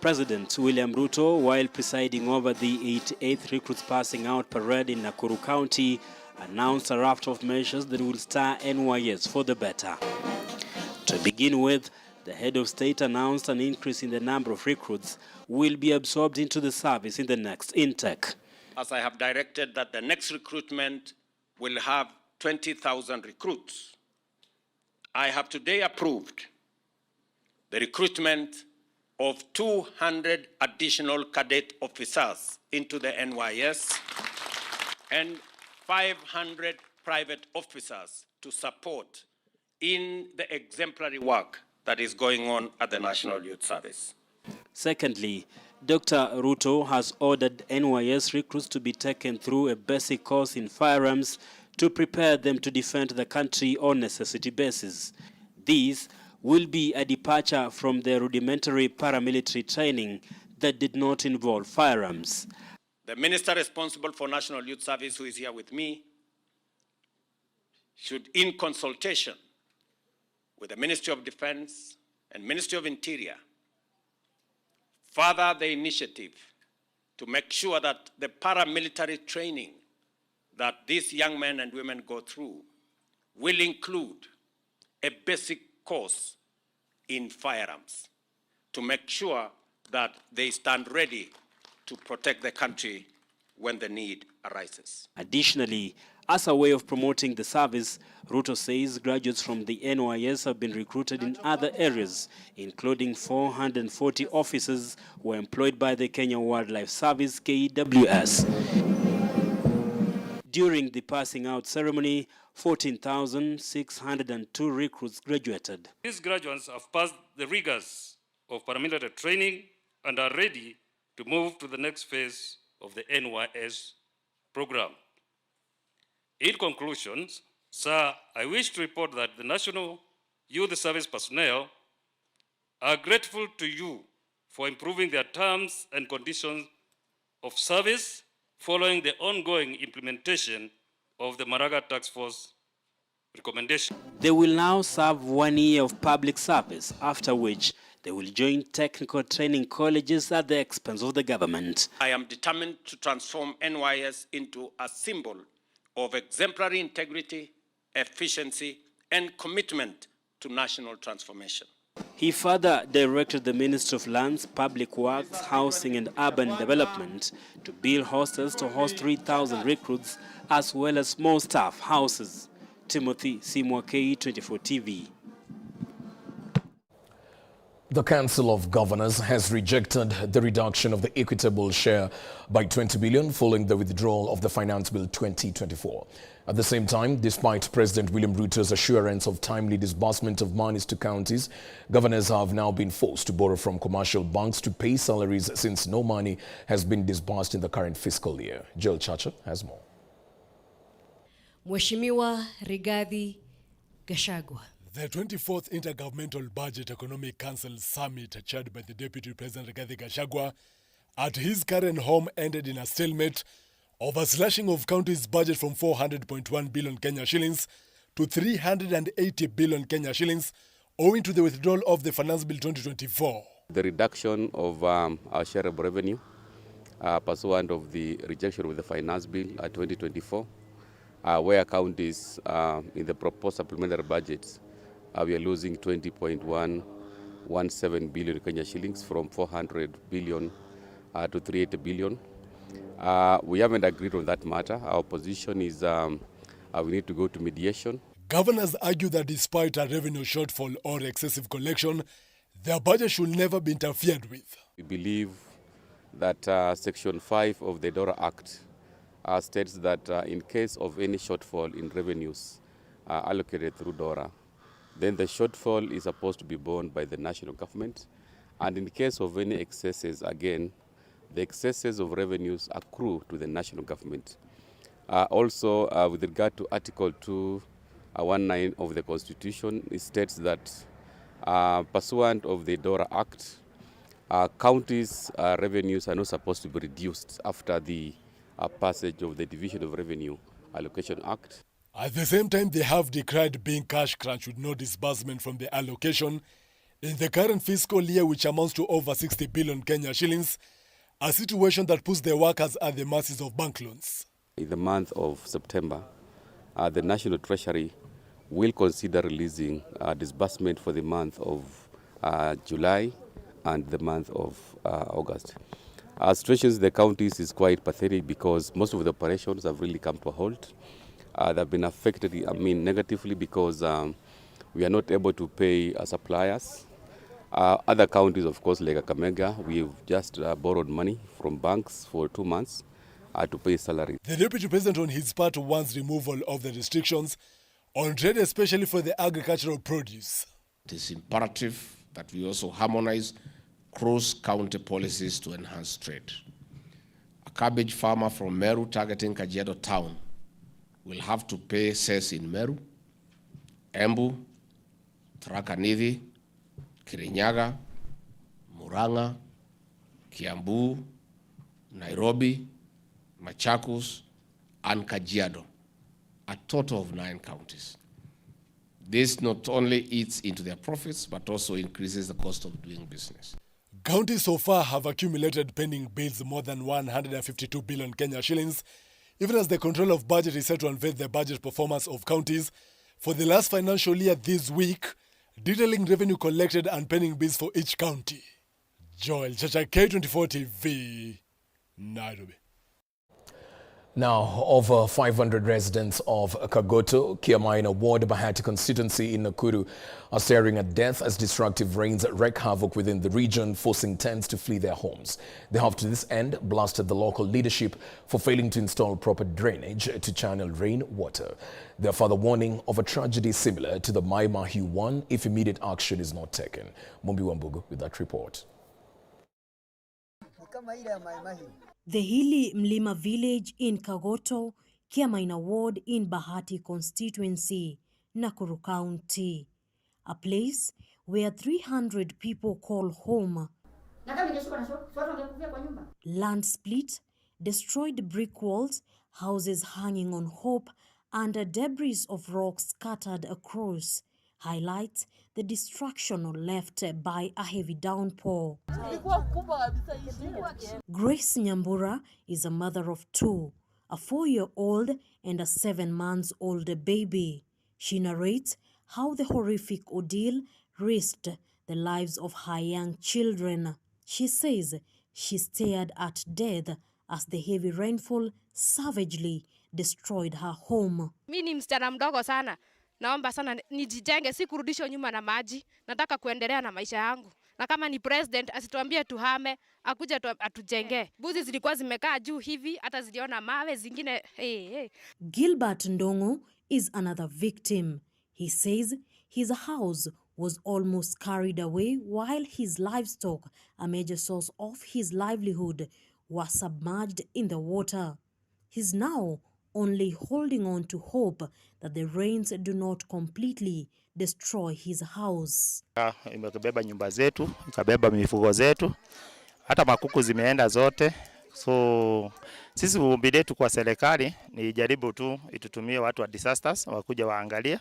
President William Ruto, while presiding over the 88th Recruits Passing Out Parade in Nakuru County, announced a raft of measures that will stir NYS for the better. To begin with, the head of state announced an increase in the number of recruits will be absorbed into the service in the next intake. As I have directed that the next recruitment will have 20,000 recruits, I have today approved the recruitment of 200 additional cadet officers into the NYS and 500 private officers to support in the exemplary work that is going on at the National Youth Service. Secondly, Dr. Ruto has ordered NYS recruits to be taken through a basic course in firearms to prepare them to defend the country on necessity basis. These will be a departure from the rudimentary paramilitary training that did not involve firearms. The minister responsible for National Youth Service, who is here with me, should, in consultation with the Ministry of Defense and Ministry of Interior, further the initiative to make sure that the paramilitary training that these young men and women go through will include a basic course in firearms to make sure that they stand ready to protect the country when the need arises. Additionally, as a way of promoting the service, Ruto says graduates from the NYS have been recruited in other areas, including 440 officers who were employed by the Kenya Wildlife Service, KWS. During the passing out ceremony, 14,602 recruits graduated. These graduates have passed the rigors of paramilitary training and are ready to move to the next phase of the NYS program. In conclusion, sir, I wish to report that the National Youth Service personnel are grateful to you for improving their terms and conditions of service following the ongoing implementation of the Maraga Task Force recommendation. They will now serve 1 year of public service, after which they will join technical training colleges at the expense of the government. I am determined to transform NYS into a symbol of exemplary integrity, efficiency, and commitment to national transformation. He further directed the Ministry of Lands, Public Works, Housing and Urban Development to build hostels to host 3,000 recruits as well as small staff houses. Timothy Simwa, K24 TV. The Council of Governors has rejected the reduction of the equitable share by 20 billion following the withdrawal of the Finance Bill 2024. At the same time, despite President William Ruto's assurance of timely disbursement of monies to counties, governors have now been forced to borrow from commercial banks to pay salaries since no money has been disbursed in the current fiscal year. Joel Chacha has more. Mheshimiwa Rigathi Gachagua. The 24th Intergovernmental Budget Economic Council Summit, chaired by the Deputy President Rigathi Gachagua, at his current home ended in a stalemate over slashing of counties' budget from 400.1 billion Kenya shillings to 380 billion Kenya shillings, owing to the withdrawal of the Finance Bill 2024. The reduction of our share of revenue pursuant of the rejection of the Finance Bill 2024, where counties in the proposed supplementary budgets we are losing 20.117 billion Kenya shillings from 400 billion to 380 billion. We haven't agreed on that matter. Our position is we need to go to mediation. Governors argue that despite a revenue shortfall or excessive collection, their budget should never be interfered with. We believe that Section 5 of the DORA Act states that in case of any shortfall in revenues allocated through DORA, then the shortfall is supposed to be borne by the national government. And in case of any excesses, again, the excesses of revenues accrue to the national government. Also, with regard to Article 219 of the Constitution, it states that pursuant of the DORA Act, counties' revenues are not supposed to be reduced after the passage of the Division of Revenue Allocation Act. At the same time, they have decried being cash crunch with no disbursement from the allocation, In the current fiscal year, which amounts to over 60 billion Kenya shillings, a situation that puts the workers at the mercy of bank loans. In the month of September, the National Treasury will consider releasing disbursement for the month of July and the month of August. Situations in the counties is quite pathetic because most of the operations have really come to a halt. They've been affected, negatively because we are not able to pay suppliers. Other counties, of course, like Kakamega, we've just borrowed money from banks for 2 months to pay salary. The Deputy President on his part wants removal of the restrictions on trade, especially for the agricultural produce. It is imperative that we also harmonize cross-county policies to enhance trade. A cabbage farmer from Meru targeting Kajiado town will have to pay cess in Meru, Embu, Tharaka Nithi, Kirinyaga, Murang'a, Kiambu, Nairobi, Machakos, and Kajiado, a total of 9 counties. This not only eats into their profits, but also increases the cost of doing business. Counties so far have accumulated pending bills more than 152 billion Kenya shillings, even as the Controller of Budget is set to unveil the budget performance of counties for the last financial year this week, detailing revenue collected and pending bills for each county. Joel Chacha, K24 TV, Nairobi. Now, over 500 residents of Kagoto, Kiamaina Ward, Bahati constituency in Nakuru are staring at death as destructive rains wreak havoc within the region, forcing tens to flee their homes. They have to this end blasted the local leadership for failing to install proper drainage to channel rain water. They are further warning of a tragedy similar to the Mai Mahiu one if immediate action is not taken. Mumbi Wambugu with that report. The hilly Mlima village in Kagoto, Kiamaina Ward in Bahati constituency, Nakuru County. A place where 300 people call home. Land split, destroyed brick walls, houses hanging on hope, and debris of rocks scattered across highlights the destruction left by a heavy downpour. Grace Nyambura is a mother of 2, a 4-year-old and a 7-month-old baby. She narrates how the horrific ordeal risked the lives of her young children. She says she stared at death as the heavy rainfall savagely destroyed her home. Mimi ni msichana mdogo sana. Naomba sana nijijenge, si kurudishwa nyuma na maji. Nataka kuendelea na maisha yangu. Na kama ni president asituambie tuhame, akuje atujenge. Buzi zilikuwa zimekaa juu hivi, hata ziliona mawe zingine. Gilbert Ndongo is another victim. He says his house was almost carried away while his livestock, a major source of his livelihood, was submerged in the water. He's now only holding on to hope that the rains do not completely destroy his house. Imebeba nyumba zetu, ikabeba mifugo zetu, hata makuku zimeenda zote. So sisi ombi letu kwa serikali ni jaribu tu itutumie watu wa disasters wakuja waangalie.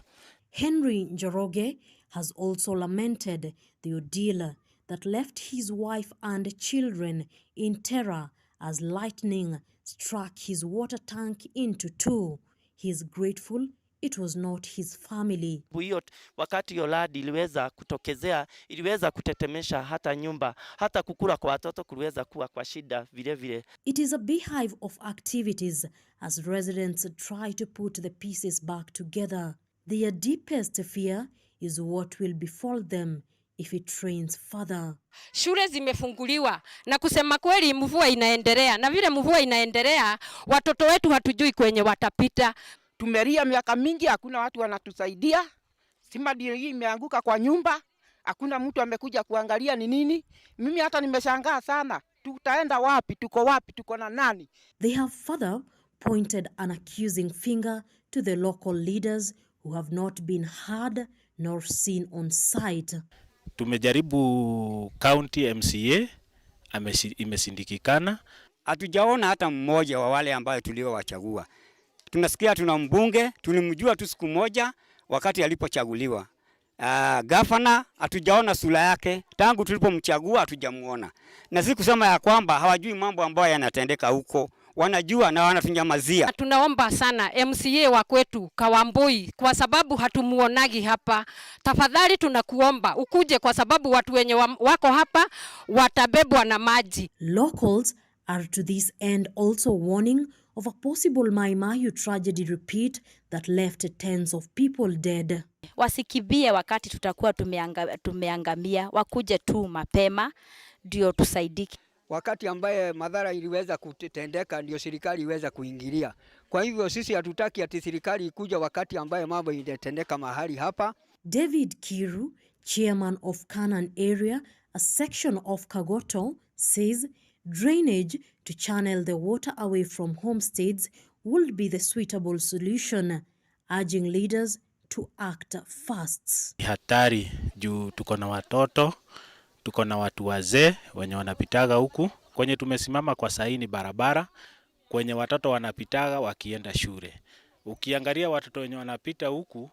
Henry Njoroge has also lamented the ordeal that left his wife and children in terror as lightning struck his water tank into 2. He is grateful it was not his family. Hiyo wakati yoladi iliweza kutokezea, iliweza kutetemesha hata nyumba, hata kukula kwa watoto kuliweza kuwa kwa shida vile vile. It is a beehive of activities as residents try to put the pieces back together. Their deepest fear is what will befall them if it rains further. Shule zimefunguliwa na kusema kweli mvua inaendelea, na vile mvua inaendelea watoto wetu hatujui kwenye watapita. Tumelia miaka mingi, hakuna watu wanatusaidia. Sima ndio hii imeanguka kwa nyumba, hakuna mtu amekuja kuangalia ni nini. Mimi hata nimeshangaa sana. Tutaenda wapi? Tuko wapi? Tuko na nani? They have further pointed an accusing finger to the local leaders who have not been heard nor seen on site. Tumejaribu county MCA, imesindikikana. Hatujaona hata mmoja wa wale ambao tuliowachagua. Tunasikia tuna mbunge, tulimjua tu siku moja wakati alipochaguliwa. Gavana hatujaona sura yake tangu tulipomchagua, hatujamuona. Na si kusema ya kwamba hawajui mambo ambayo yanatendeka huko. Wanajua na wanatunyamazia. Tunaomba sana MCA wa kwetu Kawambui, kwa sababu hatumuonagi hapa. Tafadhali tunakuomba ukuje, kwa sababu watu wenye wako hapa watabebwa na maji. Locals are to this end also warning of a possible Mai Mahiu tragedy repeat that left tens of people dead. Wasikibie wakati tutakuwa tumeangamia, wakuje tu mapema ndio tusaidike. Wakati ambaye madhara iliweza kutendeka ndio serikali iweza kuingilia. Kwa hivyo sisi hatutaki ati serikali ikuja wakati ambaye mambo inatendeka mahali hapa. David Kiru, chairman of Kanan area, a section of Kagoto, says drainage to channel the water away from homesteads would be the suitable solution, urging leaders to act fast. Hatari juu tuko na watoto, tuko na watu wazee wenye wanapitaga huku. Kwenye tumesimama kwa saini barabara, kwenye watoto wanapitaga wakienda shule. Ukiangalia watoto wenye wanapita huku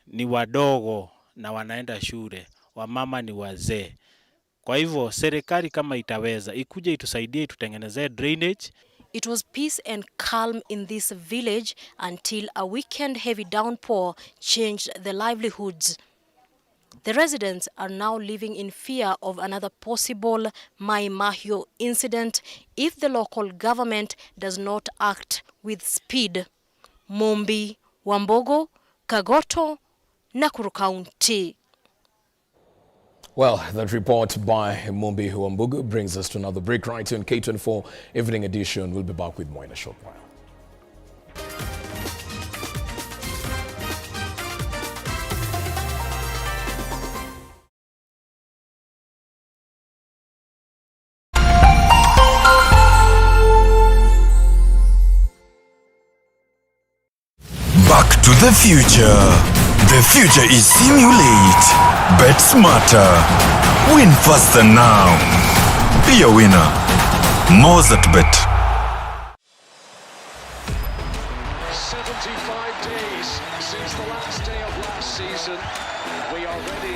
ni wadogo na wanaenda shule, wamama ni wazee. Kwa hivyo serikali kama itaweza ikuje itusaidie tutengenezee drainage. It was peace and calm in this village until a weekend heavy downpour changed the livelihoods. The residents are now living in fear of another possible Mai Mahiu incident if the local government does not act with speed. Mombi, Wambogo, Kagoto, Nakuru County. Well, that report by Mumbi Huambugu brings us to another break right here on K24 Evening Edition. We'll be back with more in a short while. Back to the future. The future is simulate. Bet smarter. Win faster now. Be a winner. More at Bet. 75 days since the last day of last season. We are ready